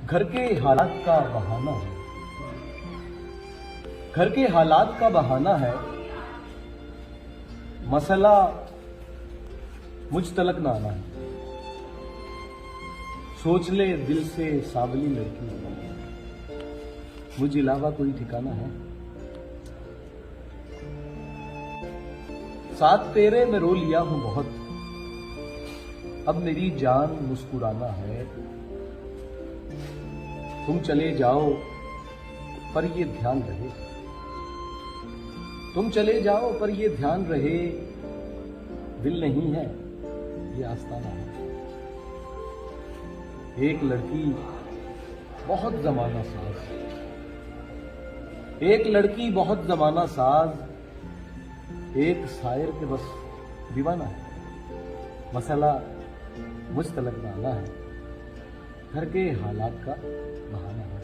घर के हालात का बहाना है, घर के हालात का बहाना है, मसला मुझ तलक ना आना है। सोच ले दिल से सावली लड़की, मुझ इलावा कोई ठिकाना है। साथ तेरे में रो लिया हूं बहुत, अब मेरी जान मुस्कुराना है। तुम चले जाओ पर ये ध्यान रहे, तुम चले जाओ पर ये ध्यान रहे, दिल नहीं है ये आस्ताना है। एक लड़की बहुत जमाना साज, एक लड़की बहुत जमाना साज, एक शायर के बस दीवाना है। मसला मुझ तलक ना आना है, घर के हालात का बहाना है।